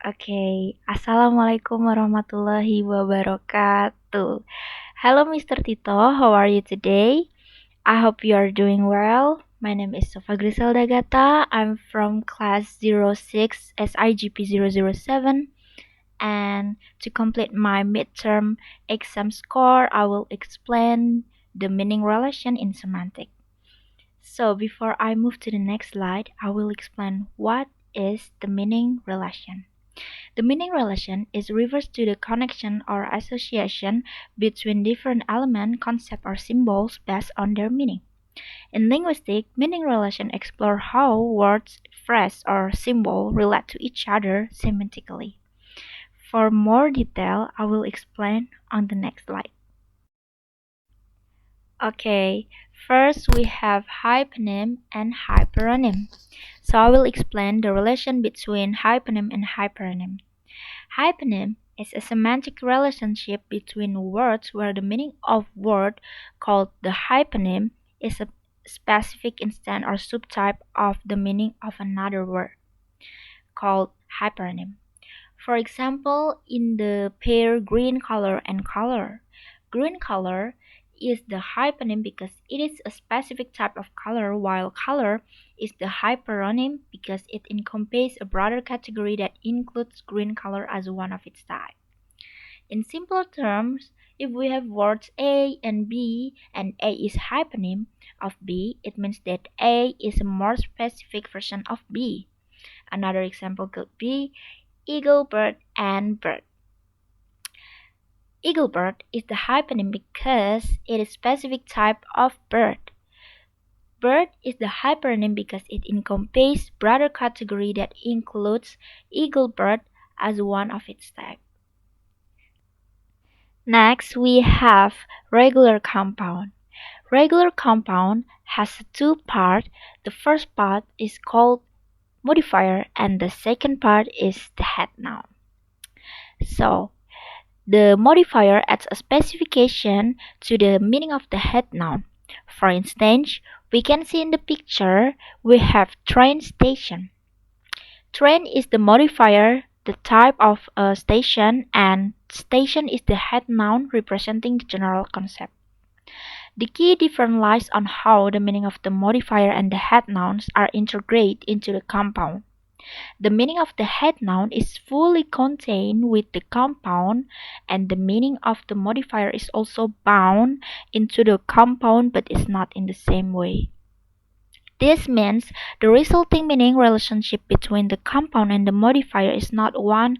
Oke, Assalamualaikum warahmatullahi wabarakatuh. Hello, Mr. Tito. How are you today? I hope you are doing well. My name is Griselda Agatha. I'm from class 06 SIGP 007. And to complete my midterm exam score, I will explain the meaning relation in semantic. So before I move to the next slide, I will explain what is the meaning relation. The meaning relation is refers to the connection or association between different element, concept, or symbols based on their meaning. In linguistic, meaning relation explore how words, phrase, or symbol relate to each other semantically. For more detail, I will explain on the next slide. Okay, first we have hyponym and hyperonym. So I will explain the relation between hyponym and hyperonym. Hyponym is a semantic relationship between words where the meaning of word called the hyponym is a specific instance or subtype of the meaning of another word called hyperonym. For example, in the pair green color and color, green color is the hyponym because it is a specific type of color, while color is the hyperonym because it encompasses a broader category that includes green color as one of its types. In simpler terms, if we have words A and B and A is hyponym of B, it means that A is a more specific version of B. Another example could be eagle, bird, and bird. Eagle bird is the hyponym because it is a specific type of bird. Bird is the hyperonym because it encompasses broader category that includes eagle bird as one of its types. Next, we have regular compound. Regular compound has two parts. The first part is called modifier and the second part is the head noun. So, the modifier adds a specification to the meaning of the head noun. For instance, we can see in the picture we have train station. Train is the modifier, the type of a station, and station is the head noun representing the general concept. The key difference lies on how the meaning of the modifier and the head nouns are integrated into the compound. The meaning of the head noun is fully contained with the compound, and the meaning of the modifier is also bound into the compound but is not in the same way. This means the resulting meaning relationship between the compound and the modifier is not one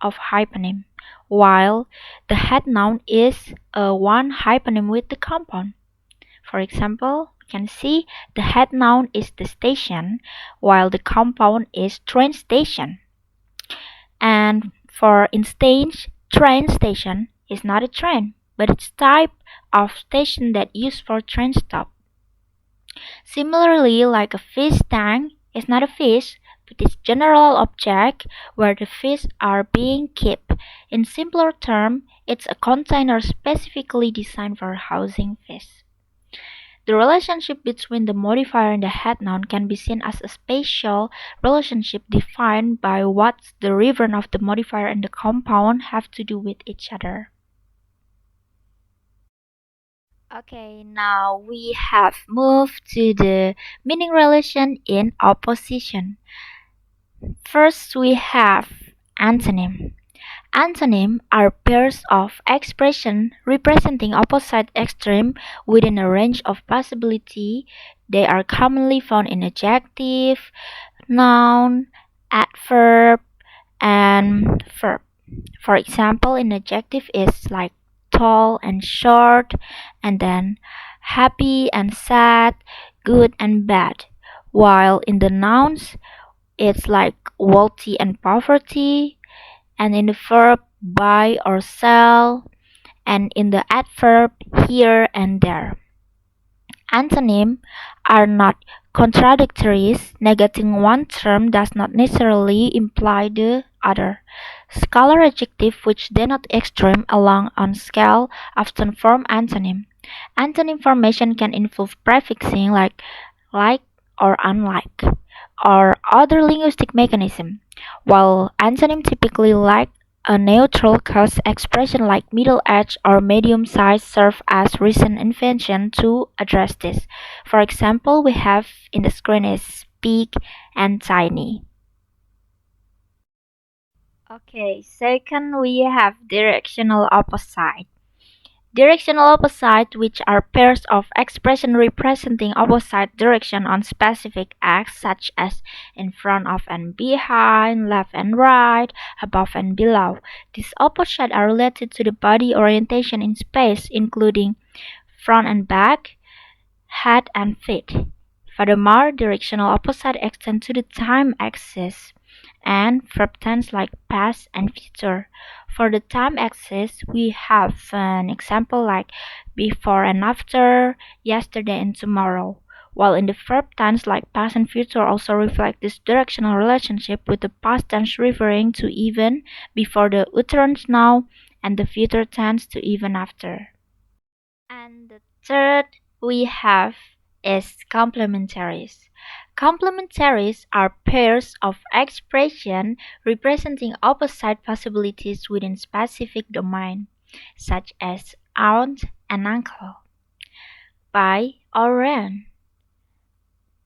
of hyponym, while the head noun is one hyponym with the compound. For example, we can see the head noun is the station, while the compound is train station. And for instance, train station is not a train, but it's type of station that used for train stop. Similarly, like a fish tank is not a fish, but it's general object where the fish are being kept. In simpler terms, it's a container specifically designed for housing fish. The relationship between the modifier and the head noun can be seen as a spatial relationship defined by what the referent of the modifier and the compound have to do with each other. Okay, now we have moved to the meaning relation in opposition. First, we have antonym. Antonyms are pairs of expressions representing opposite extremes within a range of possibility. They are commonly found in adjective, noun, adverb, and verb. For example, in adjective is like tall and short, and then happy and sad, good and bad. While in the nouns, it's like wealthy and poverty, and in the verb buy or sell, and in the adverb here and there. Antonyms are not contradictories. Negating one term does not necessarily imply the other. Scalar adjectives which denote extreme along a scale often form antonym. Antonym formation can involve prefixing like or unlike. or other linguistic mechanism, while antonym typically lack a neutral cause expression like middle age or medium size serve as recent invention to address this. For example, we have in the screen is big and tiny. Okay, second we have directional opposite. Directional opposite, which are pairs of expression representing opposite direction on specific axes, such as in front of and behind, left and right, above and below. These opposites are related to the body orientation in space, including front and back, head and feet. Furthermore, directional opposite extend to the time axis and verb tense like past and future. For the time axis, we have an example like before and after, yesterday and tomorrow. While in the verb tense like past and future also reflect this directional relationship, with the past tense referring to even before the utterance now and the future tense to even after. And the third we have is complementaries. Complementaries are pairs of expression representing opposite possibilities within specific domain, such as aunt and uncle, buy or rent,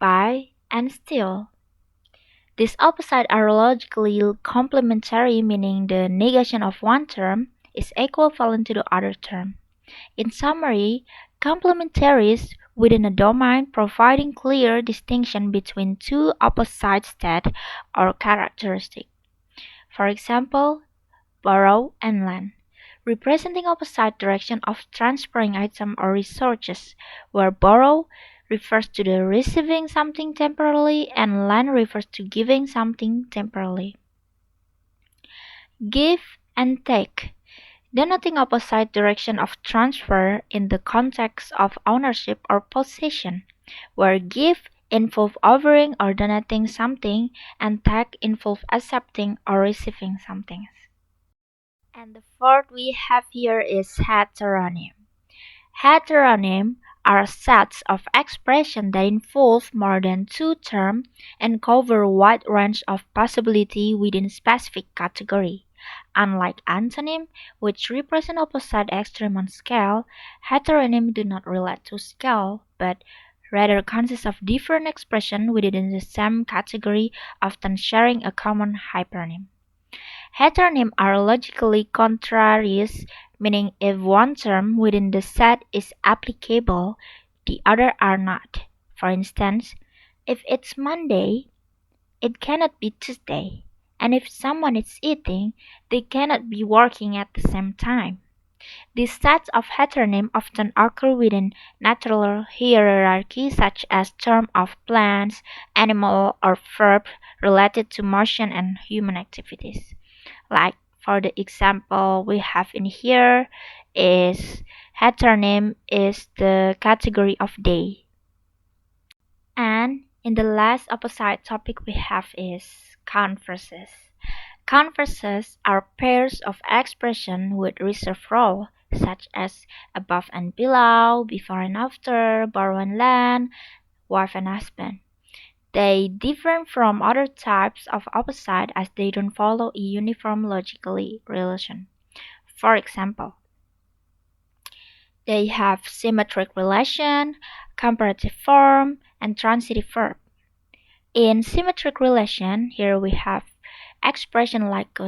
buy and steal. These opposites are logically complementary, meaning the negation of one term is equivalent to the other term. In summary, complementaries within a domain providing clear distinction between two opposite states or characteristics. For example, borrow and lend, representing opposite direction of transferring item or resources, where borrow refers to the receiving something temporarily and lend refers to giving something temporarily. Give and take, denoting opposite direction of transfer in the context of ownership or possession, where give involve offering or donating something and take involve accepting or receiving something. And the fourth we have here is heteronym. Heteronym are sets of expressions that involve more than two terms and cover a wide range of possibility within specific category. Unlike antonym, which represent opposite extreme on scale, heteronym do not relate to scale, but rather consist of different expressions within the same category, often sharing a common hypernym. Heteronym are logically contraries, meaning if one term within the set is applicable, the other are not. For instance, if it's Monday, it cannot be Tuesday, and if someone is eating, they cannot be working at the same time. These sets of heteronym often occur within natural hierarchy, such as terms of plants, animal, or verbs related to motion and human activities. Like for the example we have in here is heteronym is the category of day. And in the last opposite topic we have is converses. Converses are pairs of expression with reserved role, such as above and below, before and after, borrow and lend, wife and husband. They differ from other types of opposite as they don't follow a uniform logically relation. For example, they have symmetric relation, comparative form, and transitive verb. In symmetric relation, here we have expression like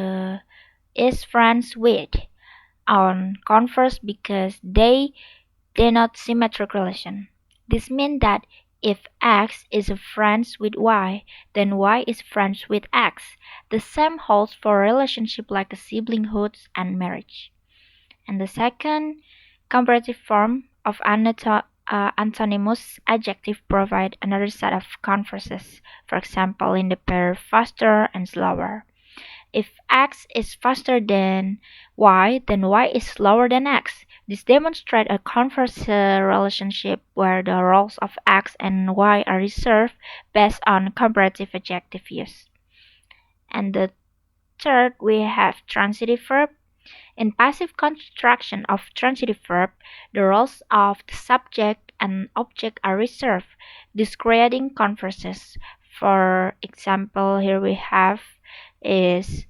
is friends with on converse because they denote symmetric relation. This means that if X is friends with Y, then Y is friends with X. The same holds for relationships like siblinghood and marriage. And the second comparative form of antonymous adjective provide another set of converses. For example, in the pair faster and slower. If X is faster than Y, then Y is slower than X. This demonstrates a converse relationship where the roles of X and Y are reserved based on comparative adjective use. And the third, we have transitive verb. In passive construction of transitive verb, the roles of the subject and object are reserved, thus creating converses. For example, here we have is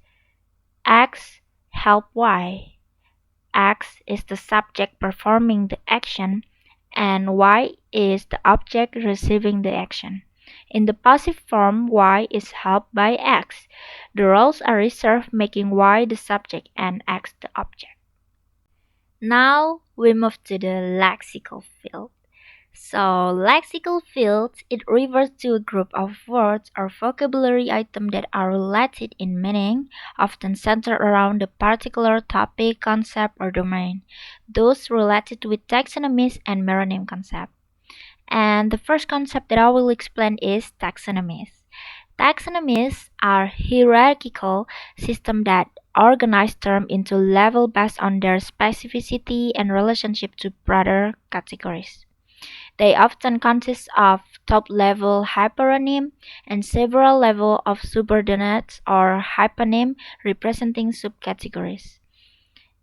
X help Y. X is the subject performing the action and Y is the object receiving the action. In the passive form, Y is helped by X. The roles are reversed, making Y the subject and X the object. Now we move to the lexical field. So, lexical fields, it refers to a group of words or vocabulary items that are related in meaning, often centered around a particular topic, concept, or domain. Those related with taxonomies and meronym concept. And the first concept that I will explain is taxonomies. Taxonomies are hierarchical systems that organize terms into levels based on their specificity and relationship to broader categories. They often consist of top-level hyperonym and several levels of subordinates or hyponym representing subcategories.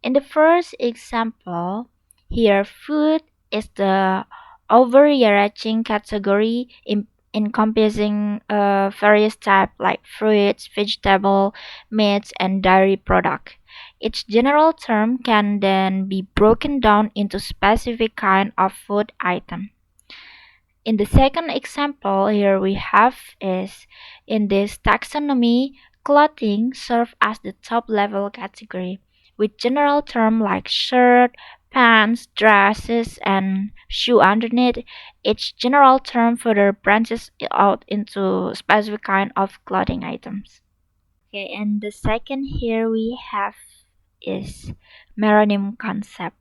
In the first example, here food is the overarching category encompassing various types like fruits, vegetables, meats, and dairy products. Each general term can then be broken down into specific kind of food item. In the second example here we have is in this taxonomy, clothing serves as the top level category, with general terms like shirt, pants, dresses, and shoe underneath. Each general term further branches out into specific kind of clothing items. Okay, and the second here we have is meronym concept.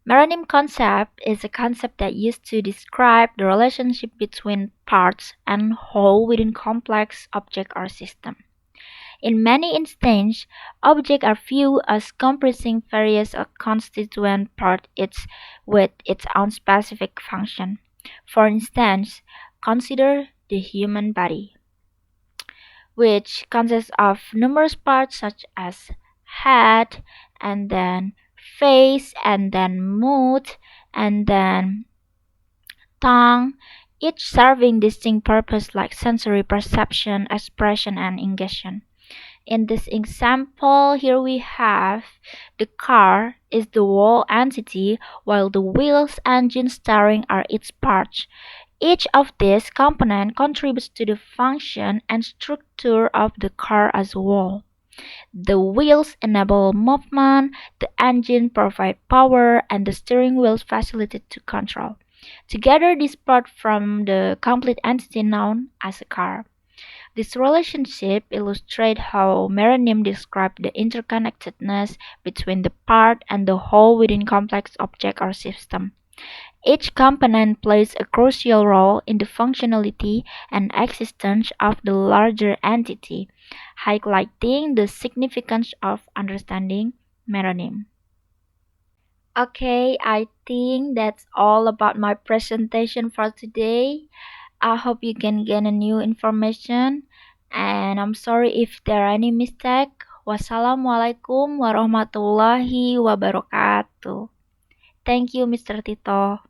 Meronym concept is a concept that used to describe the relationship between parts and whole within complex object or system. In many instances, objects are viewed as comprising various constituent parts each with its own specific function. For instance, consider the human body, which consists of numerous parts such as head, and then face, and then mouth, and then tongue, each serving distinct purpose like sensory perception, expression, and ingestion. In this example, here we have the car is the whole entity, while the wheels, engine, steering are its parts. Each of these components contributes to the function and structure of the car as a whole. The wheels enable movement, the engine provides power, and the steering wheel facilitates to control. Together, these parts form the complete entity known as a car. This relationship illustrates how meronym describes the interconnectedness between the part and the whole within complex object or system. Each component plays a crucial role in the functionality and existence of the larger entity, highlighting the significance of understanding meronym. Okay, I think that's all about my presentation for today. I hope you can gain a new information and I'm sorry if there are any mistake. Wassalamualaikum warahmatullahi wabarakatuh. Thank you, Mr. Tito.